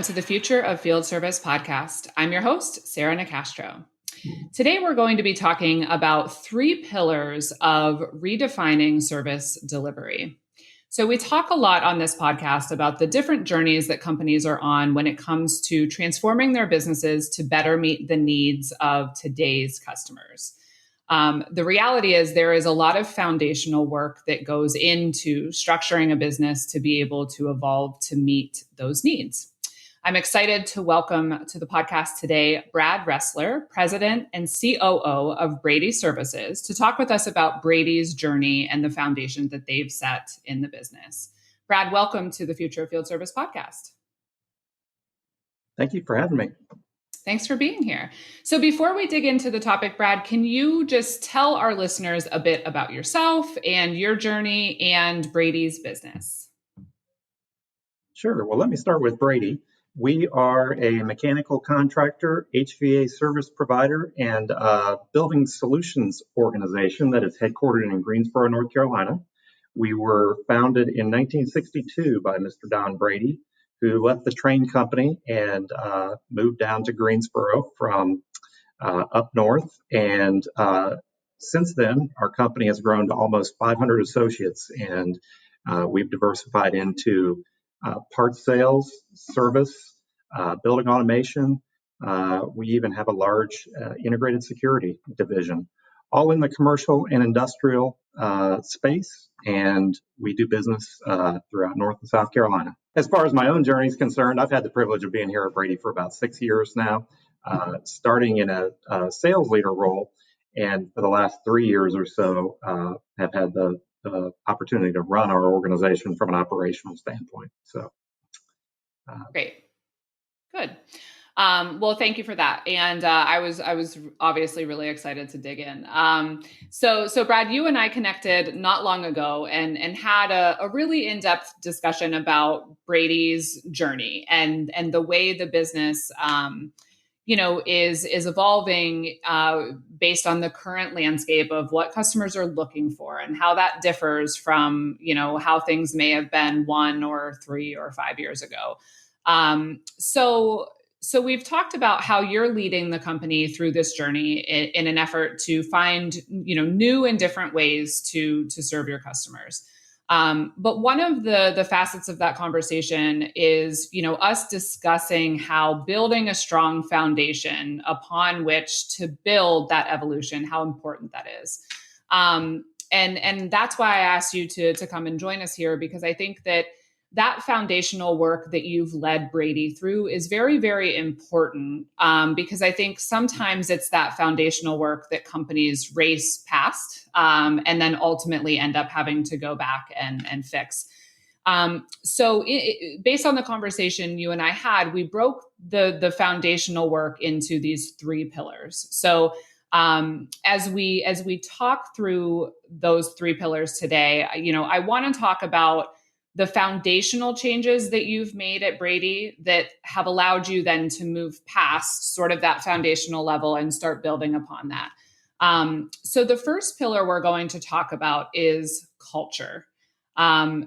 Welcome to the Future of Field Service podcast. I'm your host, Sarah Nicastro. Today, we're going to be talking about 3 pillars of redefining service delivery. So we talk a lot on this podcast about the different journeys that companies are on when it comes to transforming their businesses to better meet the needs of today's customers. The reality is there is a lot of foundational work that goes into structuring a business to be able to evolve to meet those needs. I'm excited to welcome to the podcast today Brad Resler, President and COO of Brady Services, to talk with us about Brady's journey and the foundation that they've set in the business. Brad, welcome to the Future of Field Service podcast. Thank you for having me. Thanks for being here. So before we dig into the topic, Brad, can you just tell our listeners a bit about yourself and your journey and Brady's business? Sure. Well, let me start with Brady. We are a mechanical contractor, HVAC service provider, and building solutions organization that is headquartered in Greensboro, North Carolina. We were founded in 1962 by Mr. Don Brady, who left the train company and moved down to Greensboro from up north. And since then, our company has grown to almost 500 associates, and we've diversified into parts sales, service, building automation. We even have a large integrated security division, all in the commercial and industrial space, and we do business throughout North and South Carolina. As far as my own journey is concerned, I've had the privilege of being here at Brady for about 6 years now, starting in a sales leader role, and for the last 3 years or so, have had the opportunity to run our organization from an operational standpoint. So, great, good. Well, thank you for that. And I was obviously really excited to dig in. So Brad, you and I connected not long ago and had a really in-depth discussion about Brady's journey and the way the business is evolving based on the current landscape of what customers are looking for and how that differs from, how things may have been 1 or 3 or 5 years ago. So we've talked about how you're leading the company through this journey in an effort to find, new and different ways to serve your customers. But one of the facets of that conversation is, us discussing how building a strong foundation upon which to build that evolution, how important that is. And that's why I asked you to come and join us here, because I think that foundational work that you've led Brady through is very, very important, because I think sometimes it's that foundational work that companies race past and then ultimately end up having to go back and fix. So based on the conversation you and I had, we broke the foundational work into these 3 pillars. So as we talk through those 3 pillars today, I want to talk about the foundational changes that you've made at Brady that have allowed you then to move past sort of that foundational level and start building upon that. So the first pillar we're going to talk about is culture.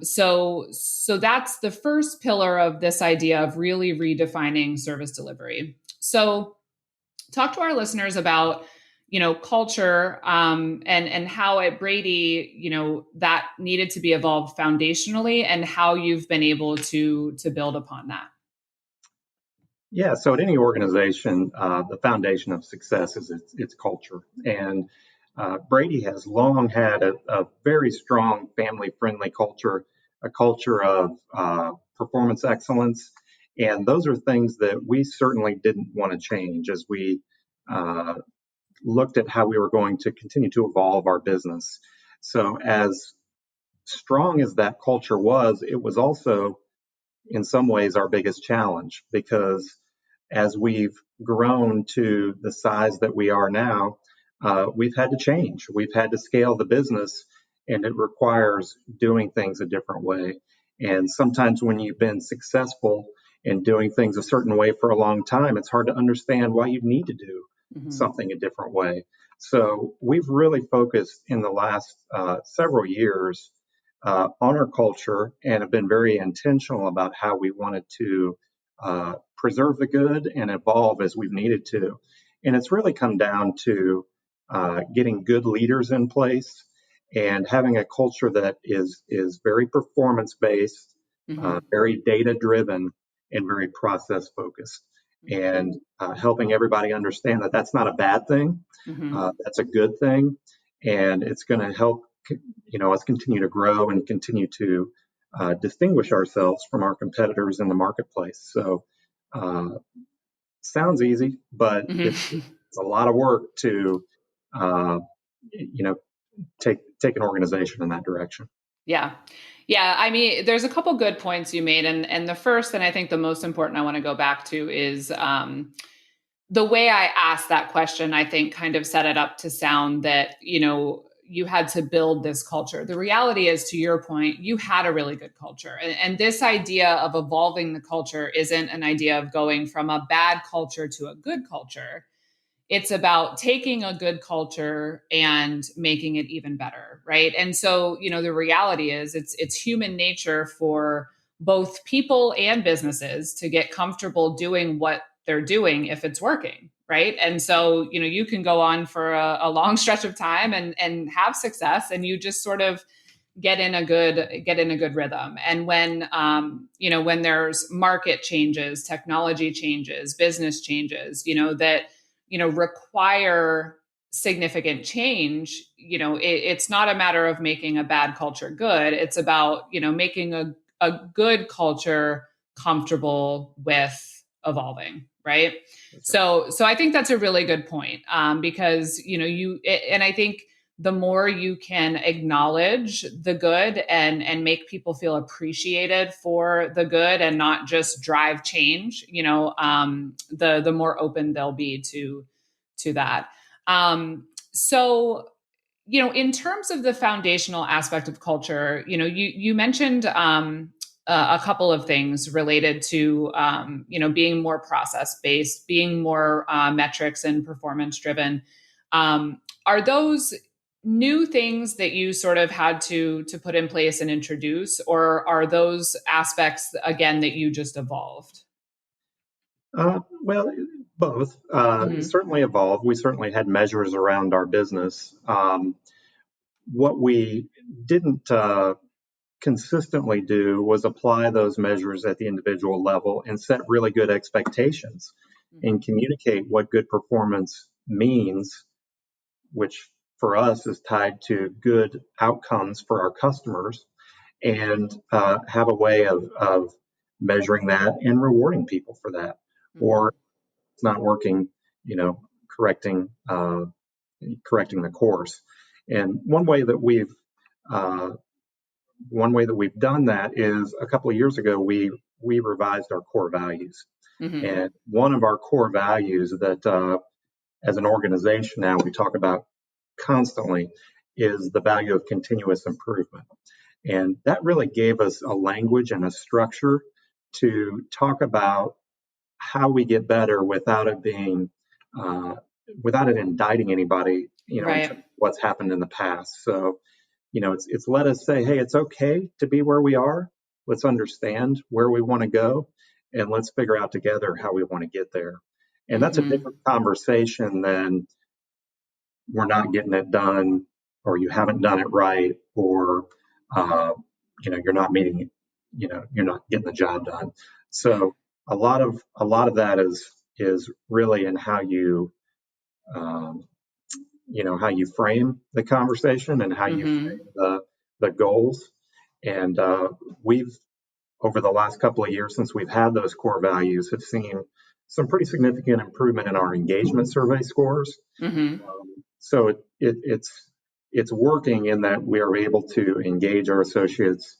So that's the first pillar of this idea of really redefining service delivery. So talk to our listeners about culture, and how at Brady, that needed to be evolved foundationally and how you've been able to build upon that. Yeah, so at any organization, the foundation of success is its culture. And Brady has long had a very strong family-friendly culture, a culture of performance excellence. And those are things that we certainly didn't want to change as we looked at how we were going to continue to evolve our business. So as strong as that culture was, it was also in some ways our biggest challenge, because as we've grown to the size that we are now, we've had to change. We've had to scale the business, and it requires doing things a different way. And sometimes when you've been successful in doing things a certain way for a long time, it's hard to understand why you need to do something a different way. So we've really focused in the last several years on our culture and have been very intentional about how we wanted to preserve the good and evolve as we've needed to. And it's really come down to getting good leaders in place and having a culture that is very performance based, Mm-hmm. very data driven, and very process focused. And helping everybody understand that that's not a bad thing, Mm-hmm. that's a good thing, and it's going to help us continue to grow and continue to distinguish ourselves from our competitors in the marketplace. So, sounds easy, but Mm-hmm. it's a lot of work to, uh, you know, take an organization in that direction. Yeah. Yeah. I mean, there's a couple good points you made. And the first, and I think the most important I want to go back to is the way I asked that question, I think kind of set it up to sound that, you had to build this culture. The reality is, to your point, you had a really good culture. And this idea of evolving the culture isn't an idea of going from a bad culture to a good culture. It's about taking a good culture and making it even better, right? And so, the reality is it's human nature for both people and businesses to get comfortable doing what they're doing if it's working, right? And so, you can go on for a long stretch of time and have success, and you just sort of get in a good rhythm. And when there's market changes, technology changes, business changes, that require significant change, it's not a matter of making a bad culture good. It's about making a good culture comfortable with evolving, right? That's right. So I think that's a really good point, because and I think the more you can acknowledge the good and make people feel appreciated for the good and not just drive change, the more open they'll be to that. So, in terms of the foundational aspect of culture, you mentioned a couple of things related to being more process based, being more metrics and performance driven. Are those new things that you sort of had to put in place and introduce, or are those aspects again that you just evolved? Well, both. Hmm. Certainly evolved. We certainly had measures around our business. What we didn't consistently do was apply those measures at the individual level and set really good expectations and communicate what good performance means, which for us is tied to good outcomes for our customers, and have a way of measuring that and rewarding people for that. Hmm. Or it's not working, you know, correcting correcting the course. And uh, one way that we've done that is a couple of years ago we revised our core values. Hmm. And one of our core values that as an organization now we talk about constantly is the value of continuous improvement. And that really gave us a language and a structure to talk about how we get better without it being uh, without it indicting anybody, in terms of Right. what's happened in the past. So, it's let us say, hey, it's okay to be where we are. Let's understand where we want to go, and let's figure out together how we want to get there. And that's a Hmm. different conversation than we're not getting it done, or you haven't done it right, or uh, you're not meeting, you're not getting the job done. Right. So a lot of that is really in how you um, how you frame the conversation and how you Hmm. frame the goals. And we've over the last couple of years since we've had those core values have seen some pretty significant improvement in our engagement survey scores. Hmm. So it's working in that we are able to engage our associates,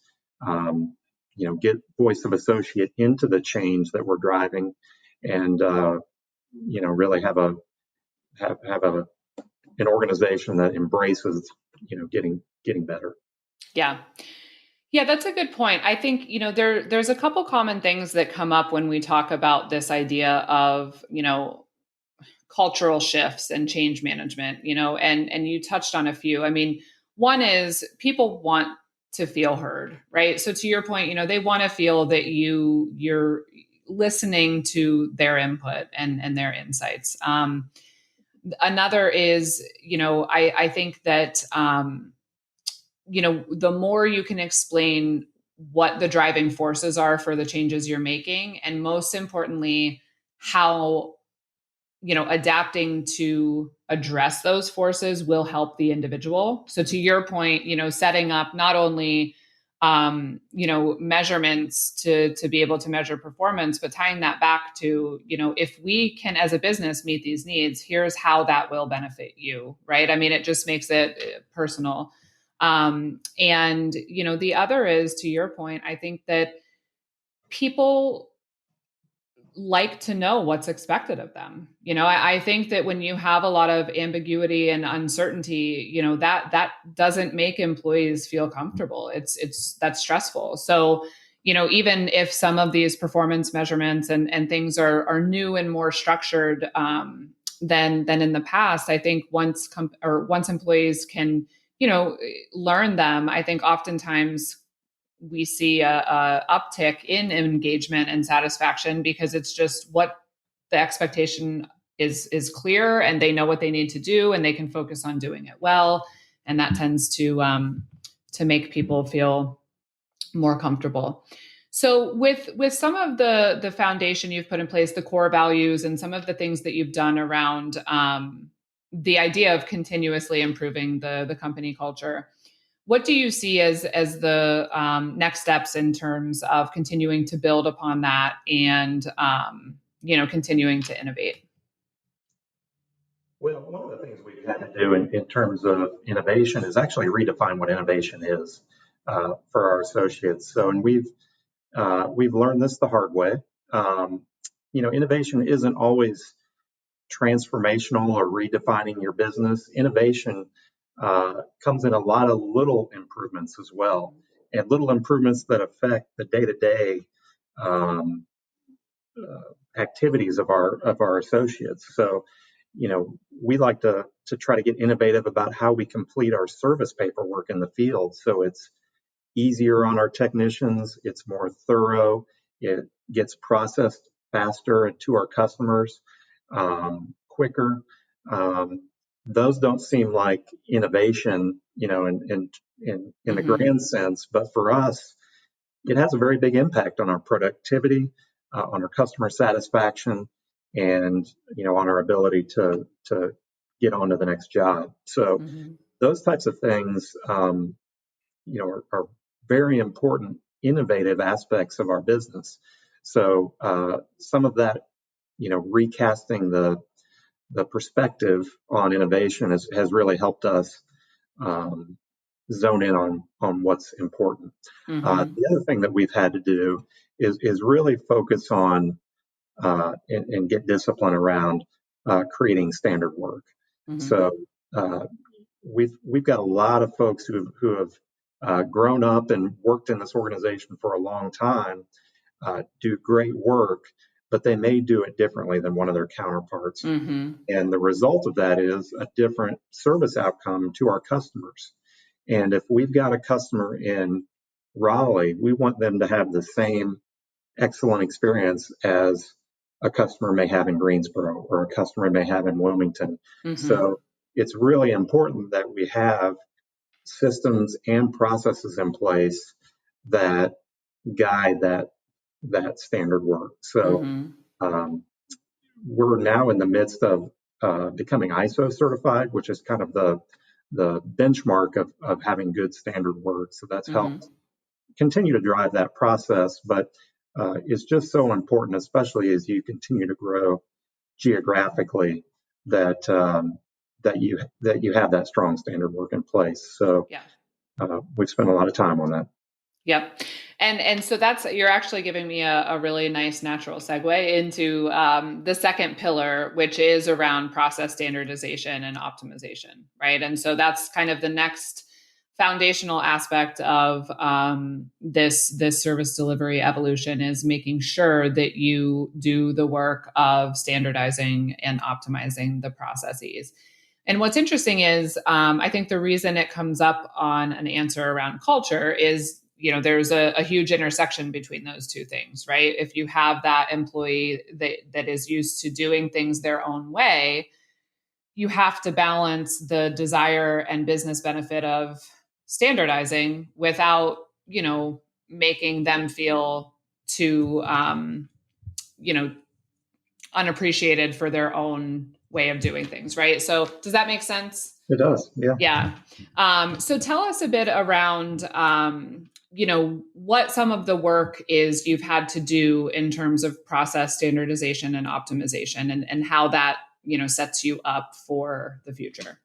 get voice of associate into the change that we're driving, and really have an organization that embraces getting better. Yeah. Yeah, that's a good point. I think, there's a couple common things that come up when we talk about this idea of, cultural shifts and change management, and you touched on a few. I mean, one is people want to feel heard, right? So to your point, they want to feel that you're listening to their input and their insights. Another is, I think that, the more you can explain what the driving forces are for the changes you're making, and most importantly, how, adapting to address those forces will help the individual. So to your point, setting up not only, measurements to be able to measure performance, but tying that back to, if we can, as a business, meet these needs, here's how that will benefit you, right? I mean, it just makes it personal. And, the other is, to your point, I think that people like to know what's expected of them. I think that when you have a lot of ambiguity and uncertainty, that doesn't make employees feel comfortable. That's stressful. So, even if some of these performance measurements and things are new and more structured than in the past, I think once employees can, learn them, I think oftentimes we see a uptick in engagement and satisfaction, because it's just what the expectation is clear, and they know what they need to do, and they can focus on doing it well, and that tends to make people feel more comfortable. So with some of the foundation you've put in place, the core values, and some of the things that you've done around the idea of continuously improving the company culture, what do you see as the next steps in terms of continuing to build upon that and continuing to innovate? Well, one of the things we've had to do in terms of innovation is actually redefine what innovation is for our associates. So, and we've learned this the hard way. Innovation isn't always transformational or redefining your business. Innovation comes in a lot of little improvements as well, and little improvements that affect the day-to-day activities of our associates. So, we like to try to get innovative about how we complete our service paperwork in the field. So it's easier on our technicians, it's more thorough, it gets processed faster to our customers, quicker. Those don't seem like innovation, in the grand sense, but for us, it has a very big impact on our productivity, on our customer satisfaction, and on our ability to get on to the next job. So those types of things, are very important, innovative aspects of our business. So some of that, recasting the perspective on innovation has really helped us zone in on what's important. The other thing that we've had to do is really focus on and get discipline around creating standard work. So we've got a lot of folks who have grown up and worked in this organization for a long time, do great work, but they may do it differently than one of their counterparts. And the result of that is a different service outcome to our customers. And if we've got a customer in Raleigh, we want them to have the same excellent experience as a customer may have in Greensboro or a customer may have in Wilmington. So it's really important that we have systems and processes in place that guide that standard work. So we're now in the midst of becoming ISO certified, which is kind of the benchmark of having good standard work. So that's helped continue to drive that process, but it's just so important, especially as you continue to grow geographically, that you have that strong standard work in place. So we've spent a lot of time on that. Yep. And so you're actually giving me a really nice natural segue into the second pillar, which is around process standardization and optimization, right? And so that's kind of the next foundational aspect of this service delivery evolution, is making sure that you do the work of standardizing and optimizing the processes. And what's interesting is, I think the reason it comes up on an answer around culture is there's a huge intersection between those two things, right? If you have that employee that is used to doing things their own way, you have to balance the desire and business benefit of standardizing without, making them feel too, you know, unappreciated for their own way of doing things, right? So does that make sense? It does. Yeah. Yeah. So tell us a bit around, what some of the work is you've had to do in terms of process standardization and optimization, and how that, sets you up for the future.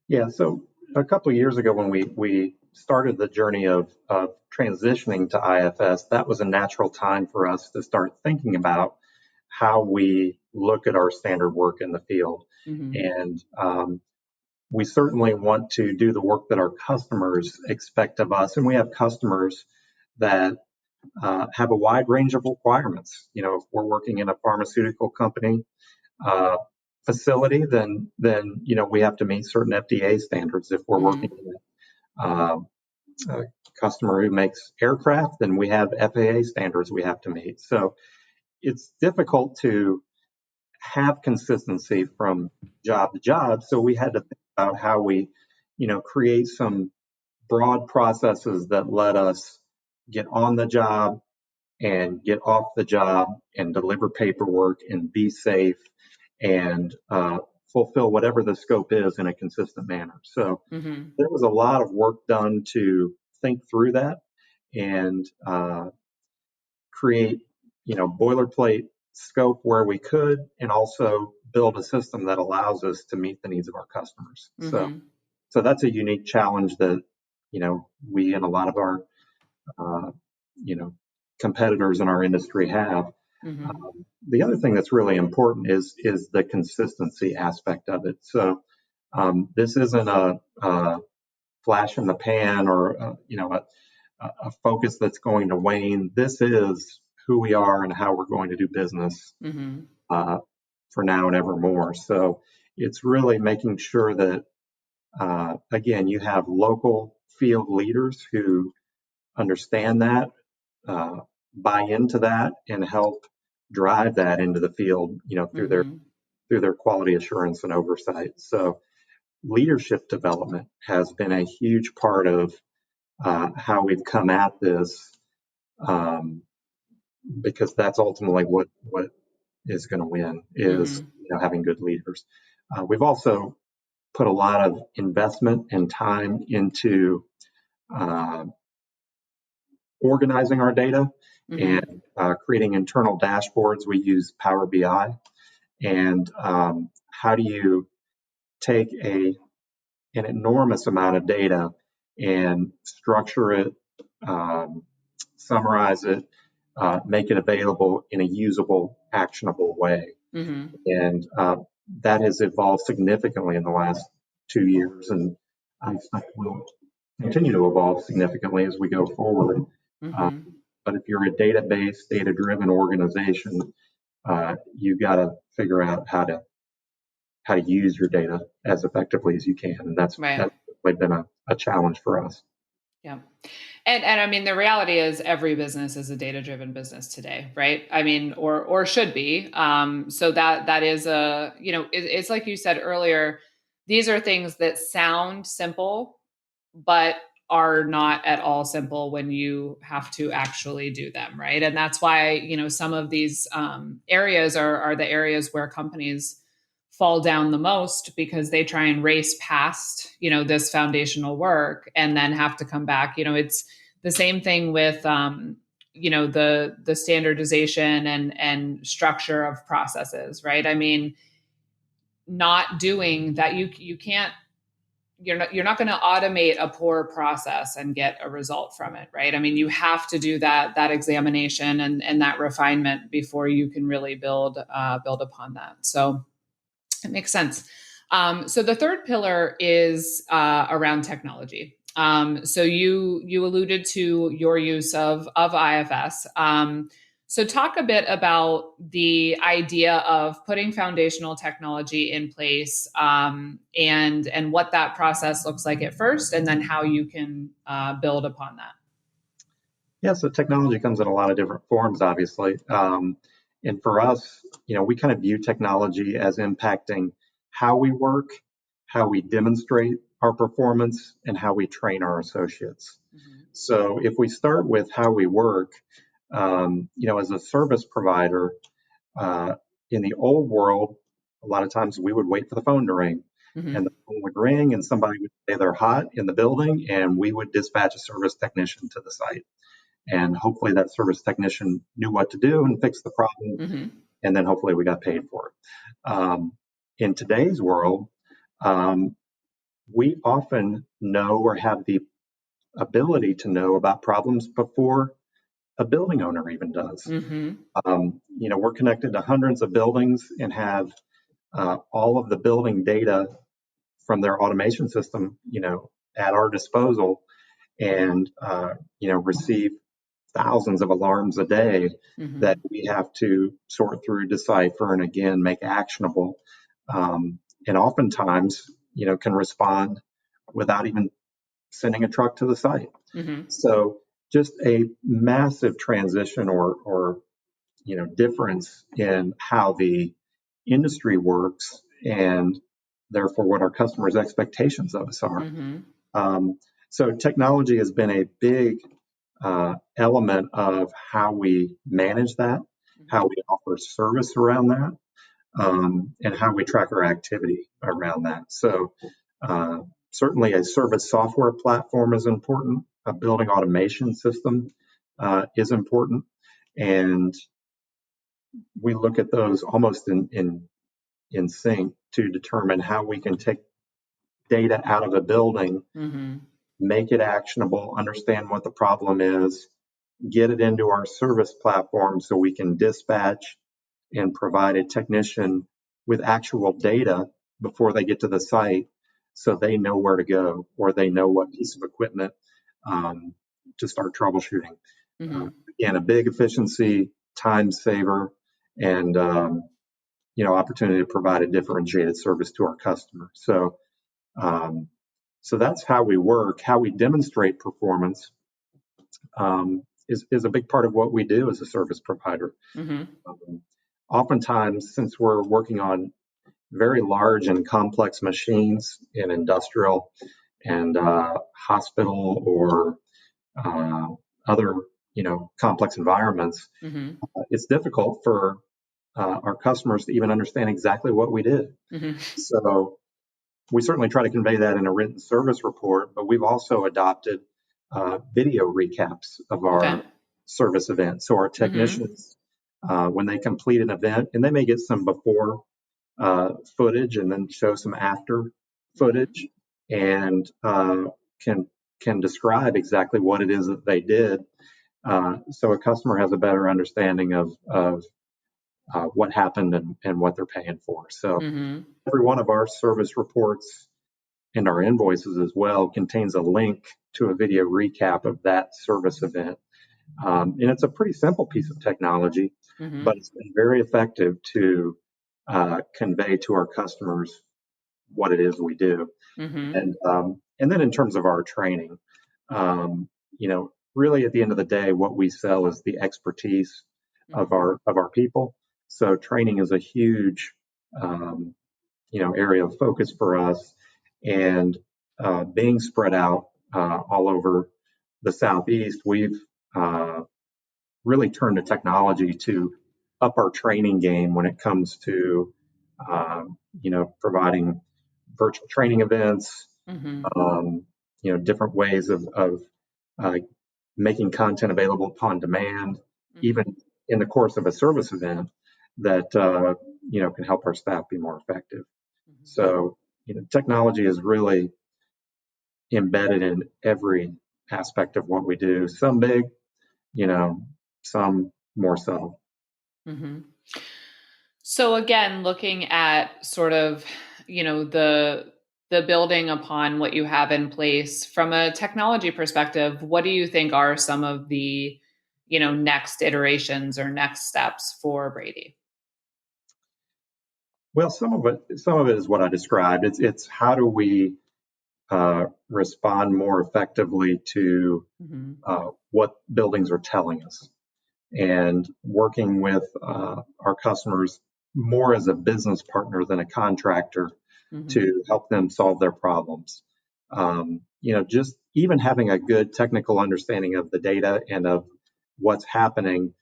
Yeah. So a couple of years ago, when we started the journey of transitioning to IFS, that was a natural time for us to start thinking about how we look at our standard work in the field. Mm-hmm. And we certainly want to do the work that our customers expect of us. And we have customers that have a wide range of requirements. If we're working in a pharmaceutical company facility, then we have to meet certain FDA standards. If we're Mm-hmm. working in a customer who makes aircraft, then we have FAA standards we have to meet. So it's difficult to have consistency from job to job. So we had to think about how we, create some broad processes that let us get on the job and get off the job and deliver paperwork and be safe and fulfill whatever the scope is in a consistent manner. So Mm-hmm. there was a lot of work done to think through that and create, boilerplate scope where we could, and also build a system that allows us to meet the needs of our customers. Mm-hmm. So that's a unique challenge that, we and a lot of our, uh, you know, competitors in our industry have. Mm-hmm. The other thing that's really important is the consistency aspect of it. So this isn't a flash in the pan or a focus that's going to wane. This is who we are and how we're going to do business Mm-hmm. uh, for now and evermore. So it's really making sure that again, you have local field leaders who understand that, uh, buy into that, and help drive that into the field, Mm-hmm. through their quality assurance and oversight. So leadership development has been a huge part of how we've come at this, um, because that's ultimately what is going to win is Mm-hmm. having good leaders. We've also put a lot of investment and time into uh, organizing our data Mm-hmm. and creating internal dashboards. We use Power BI. And how do you take an enormous amount of data and structure it, um, summarize it, make it available in a usable, actionable way? Mm-hmm. And that has evolved significantly in the last 2 years, and I expect will continue to evolve significantly as we go forward. Uh, Mm-hmm. but if you're a database, data-driven organization, you got to figure out how to use your data as effectively as you can, and Right. that's really been a challenge for us. Yeah. And I mean, the reality is every business is a data-driven business today, right? I mean, or should be. So that is it's like you said earlier, these are things that sound simple, but are not at all simple when you have to actually do them, right? And that's why, some of these areas are the areas where companies fall down the most, because they try and race past, this foundational work and then have to come back. It's the same thing with the standardization and structure of processes, right? I mean, not doing that, you can't, you're not going to automate a poor process and get a result from it, right? I mean, you have to do that examination and that refinement before you can really build upon that. So it makes sense. So the third pillar is around technology. So you alluded to your use of IFS. So, talk a bit about the idea of putting foundational technology in place, and what that process looks like at first, and then how you can build upon that. Yeah, so technology comes in a lot of different forms, obviously. And for us, we kind of view technology as impacting how we work, how we demonstrate our performance, and how we train our associates. Mm-hmm. So if we start with how we work, as a service provider, uh, in the old world, a lot of times we would wait for the phone to ring, and the Mm-hmm. phone would ring, and somebody would say they're hot in the building, and we would dispatch a service technician to the site. And hopefully that service technician knew what to do and fixed the problem, Mm-hmm. and then hopefully we got paid for it. In today's world, um, we often know or have the ability to know about problems before a building owner even does. Mm-hmm. We're connected to hundreds of buildings and have all of the building data from their automation system, at our disposal, and receive thousands of alarms a day that Mm-hmm. we have to sort through, decipher, and again make actionable. And oftentimes, can respond without even sending a truck to the site. Mm-hmm. So just a massive transition or difference in how the industry works and therefore what our customers' expectations of us are. Mm-hmm. Um, so technology has been a big element of how we manage that, how we offer service around that, and how we track our activity around that. So uh, certainly a service software platform is important. A building automation system is important. And we look at those almost in sync to determine how we can take data out of a building, Mm-hmm. make it actionable, understand what the problem is, get it into our service platform so we can dispatch and provide a technician with actual data before they get to the site so they know where to go or they know what piece of equipment um, to start troubleshooting. Uh, Mm-hmm. Again, a big efficiency, time saver, and opportunity to provide a differentiated service to our customer. Um, so that's how we work, how we demonstrate performance is a big part of what we do as a service provider. Mm-hmm. Um, Oftentimes, since we're working on very large and complex machines in industrial and hospital or uh, other, complex environments, Mm-hmm. it's difficult for our customers to even understand exactly what we do. Mm-hmm. So we certainly try to convey that in a written service report, but we've also adopted video recaps of Okay. our service events. So our Mm-hmm. technicians, when they complete an event, and they may get some before footage and then show some after Mm-hmm. footage, and can can describe exactly what it is that they did, so a customer has a better understanding of what happened and what they're paying for. So Mm-hmm. every one of our service reports and our invoices as well contains a link to a video recap of that service event. And it's a pretty simple piece of technology, but Mm-hmm. it's been very effective to convey to our customers what it is we do. Mm-hmm. And then in terms of our training, really at the end of the day, what we sell is the expertise Mm-hmm. of our people. So training is a huge um, area of focus for us, and being spread out all over the southeast, we've uh, really turned to technology to up our training game when it comes to providing virtual training events, Mm-hmm. different ways of uh, making content available upon demand, even Mm-hmm. in the course of a service event that can help our staff be more effective. So, technology is really embedded in every aspect of what we do. Some big, you know, some more subtle. Mm-hmm. So again, looking at sort of, the building upon what you have in place from a technology perspective, what do you think are some of the next iterations or next steps for Brady? Well, some of it is what I described. It's how do we respond more effectively to Mm-hmm. what buildings are telling us, and working with our customers more as a business partner than a contractor Mm-hmm. to help them solve their problems. Just even having a good technical understanding of the data and of what's happening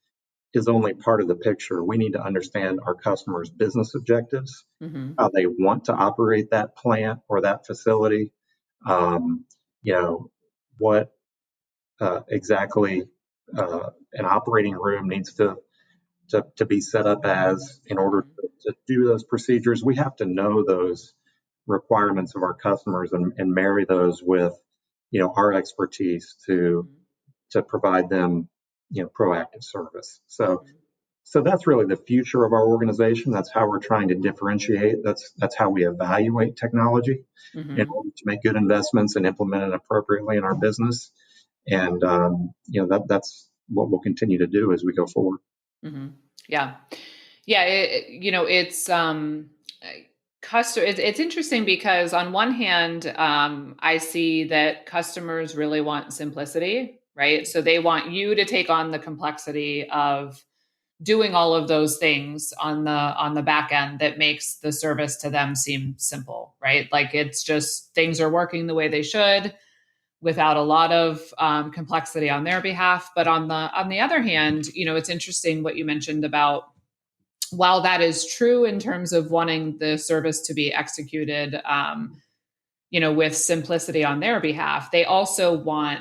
is only part of the picture. We need to understand our customers' business objectives, Mm-hmm. how they want to operate that plant or that facility, um, you know, what exactly an operating room needs to be set up as in order Mm-hmm. to do those procedures. We have to know those requirements of our customers and marry those with our expertise to provide them proactive service. So that's really the future of our organization. That's how we're trying to differentiate. That's how we evaluate technology in Mm-hmm. order to make good investments and implement it appropriately in our business. And that's what we'll continue to do as we go forward. Mm-hmm. Yeah. Yeah. It's, it's interesting because on one hand, I see that customers really want simplicity, right? So they want you to take on the complexity of doing all of those things on the back end that makes the service to them seem simple, right? Like it's just things are working the way they should without a lot of complexity on their behalf. But on the other hand, it's interesting what you mentioned about, while that is true in terms of wanting the service to be executed, with simplicity on their behalf, they also want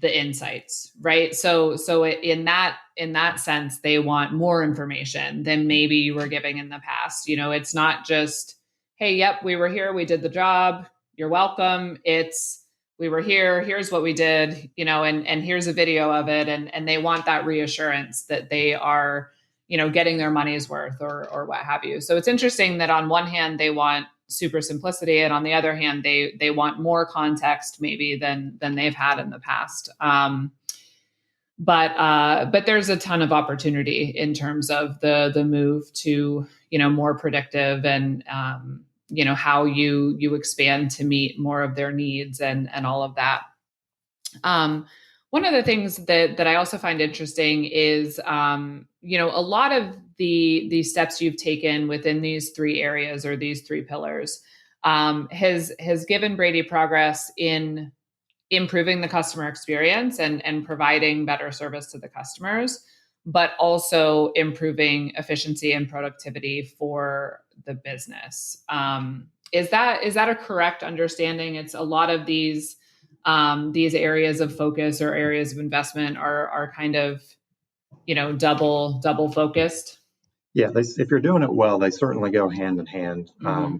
the insights, right? So in that sense, they want more information than maybe you were giving in the past. It's not just, hey, yep, we were here, we did the job, you're welcome. It's, we were here, here's what we did, and here's a video of it, and they want that reassurance that they are, getting their money's worth or what have you. So it's interesting that on one hand they want super simplicity, and on the other hand they want more context maybe than they've had in the past. But there's a ton of opportunity in terms of the move to more predictive, and how you expand to meet more of their needs and all of that. One of the things that I also find interesting is, a lot of the steps you've taken within these three areas or these three pillars has given Brady progress in improving the customer experience and providing better service to the customers, but also improving efficiency and productivity for the business. Is that a correct understanding? It's a lot of these areas of focus or areas of investment are kind of double focused. Yeah, if you're doing it well, they certainly go hand in hand. Mm-hmm.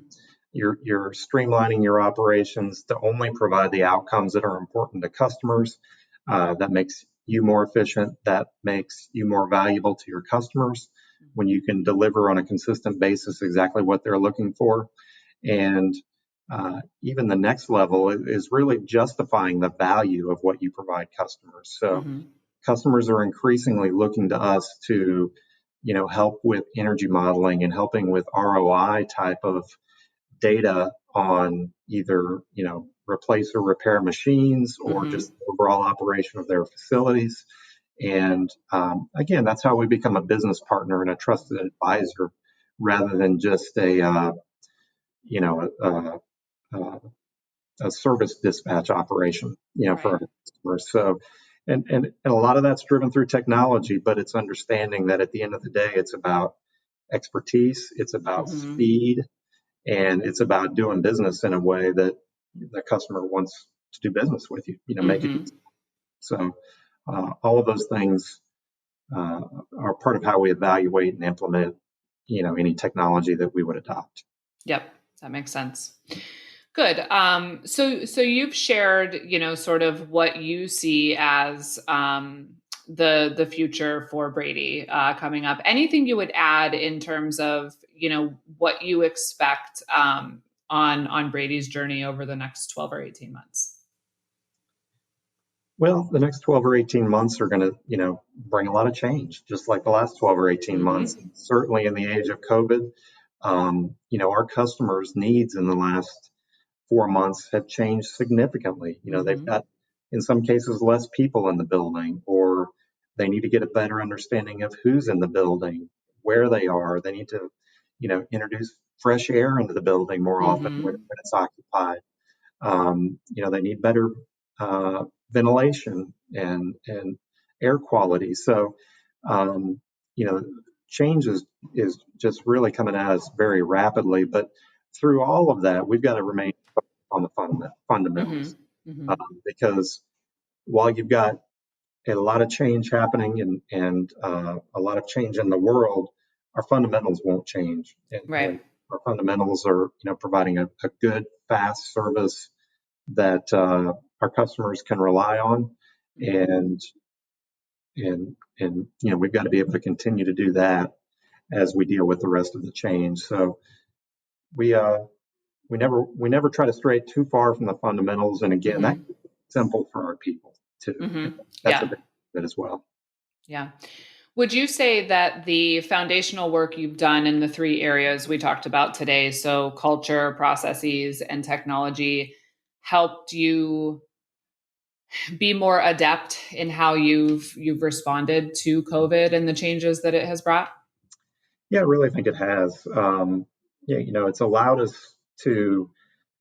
You're streamlining your operations to only provide the outcomes that are important to customers. That makes you more efficient. That makes you more valuable to your customers when you can deliver on a consistent basis exactly what they're looking for. And even the next level is really justifying the value of what you provide customers. So Mm-hmm. customers are increasingly looking to us to help with energy modeling and helping with ROI type of data on either replace or repair machines or Mm-hmm. just overall operation of their facilities. And again, that's how we become a business partner and a trusted advisor rather than just you know a, a, a service dispatch operation for Right. our customers. So and a lot of that's driven through technology, but it's understanding that at the end of the day, it's about expertise, it's about Mm-hmm. speed, and it's about doing business in a way that the customer wants to do business with you. Make it Mm-hmm. easy. So all of those things uh, are part of how we evaluate and implement any technology that we would adopt. Yep, that makes sense. Good. So you've shared, sort of what you see as the future for Brady coming up. Anything you would add in terms of, what you expect on Brady's journey over the next 12 or 18 months? Well, the next 12 or 18 months are going to, bring a lot of change, just like the last 12 or 18 months. Mm-hmm. Certainly in the age of COVID, our customers' needs in the last 4 months have changed significantly. They've Mm-hmm. got, in some cases, less people in the building, or they need to get a better understanding of who's in the building, where they are. They need to, introduce fresh air into the building more often when Mm-hmm. it's occupied. They need better ventilation and air quality. So, um, you know, change is just really coming at us very rapidly. But through all of that, we've got to remain on the Mm-hmm. fundamentals, Mm-hmm. because while you've got a lot of change happening and a lot of change in the world, our fundamentals won't change, and Right. our fundamentals are providing a good, fast service that our customers can rely on, Mm-hmm. and we've got to be able to continue to do that as we deal with the rest of the change. So we uh, we never try to stray too far from the fundamentals, and again, that's Mm-hmm. simple for our people too. Mm-hmm. That's a Yeah. big bit as well. Yeah. Would you say that the foundational work you've done in the three areas we talked about today, so culture, processes, and technology, helped you be more adept in how you've responded to COVID and the changes that it has brought? Yeah, I really think it has. Yeah, it's allowed us to,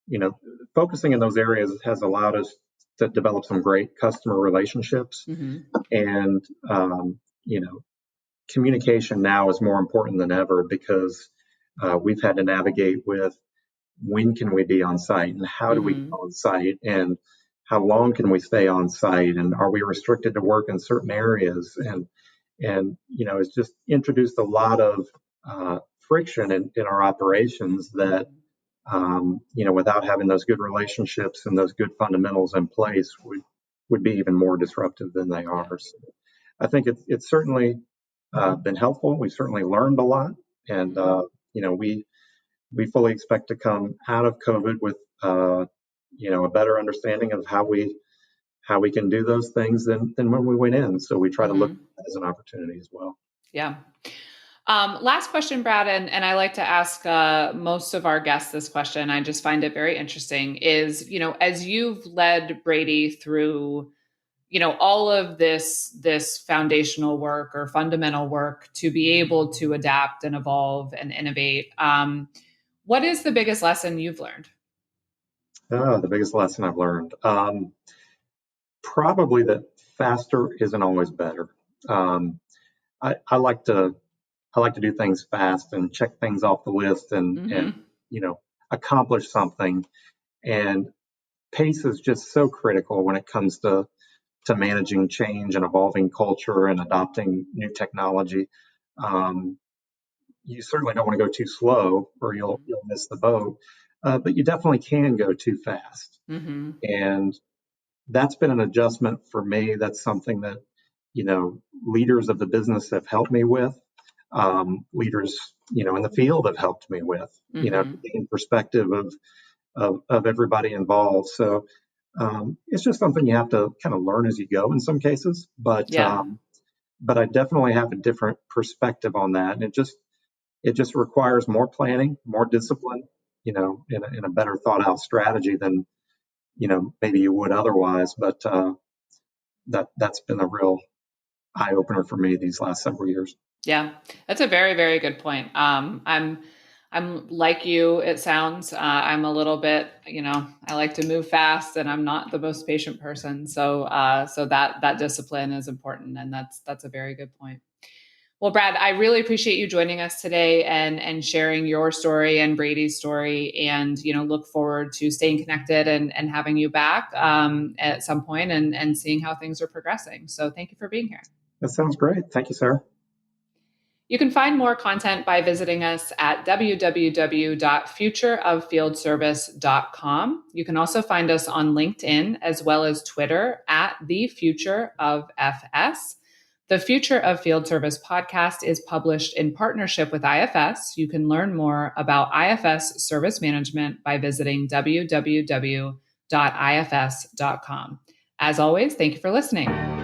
you know, focusing in those areas has allowed us to develop some great customer relationships, Mm-hmm. and communication now is more important than ever, because we've had to navigate with when can we be on site and how do we get Mm-hmm. on site and how long can we stay on site and are we restricted to work in certain areas, and it's just introduced a lot of friction in our operations that without having those good relationships and those good fundamentals in place would be even more disruptive than they Yeah. are. So I think it's certainly been helpful. We've certainly learned a lot, and Mm-hmm. we fully expect to come out of COVID with a better understanding of how we can do those things than when we went in. So we try to look Mm-hmm. at it as an opportunity as well. Yeah. Last question, Brad, and I like to ask most of our guests this question. I just find it very interesting. Is as you've led Brady through all of this foundational work or fundamental work to be able to adapt and evolve and innovate. What is the biggest lesson you've learned? The biggest lesson I've learned, probably that faster isn't always better. Um, I like to do things fast and check things off the list and Mm-hmm. you know accomplish something. And pace is just so critical when it comes to managing change and evolving culture and adopting new technology. Um, you certainly don't want to go too slow or you'll miss the boat, but you definitely can go too fast. Mm-hmm. And that's been an adjustment for me. That's something that leaders of the business have helped me with. Leaders in the field have helped me with. Mm-hmm. To gain perspective of everybody involved. So it's just something you have to kind of learn as you go in some cases, Yeah. but I definitely have a different perspective on that, and it just requires more planning, more discipline, in a better thought out strategy than maybe you would otherwise. But that's been a real eye opener for me these last several years. Yeah, that's a very, very good point. I'm like you. It sounds. I'm a little bit. I like to move fast, and I'm not the most patient person. So that discipline is important, and that's a very good point. Well, Brad, I really appreciate you joining us today and sharing your story and Brady's story, and look forward to staying connected and having you back at some point and seeing how things are progressing. So thank you for being here. That sounds great. Thank you, Sarah. You can find more content by visiting us at www.futureoffieldservice.com. You can also find us on LinkedIn as well as Twitter at The Future of FS. The Future of Field Service podcast is published in partnership with IFS. You can learn more about IFS service management by visiting www.ifs.com. As always, thank you for listening.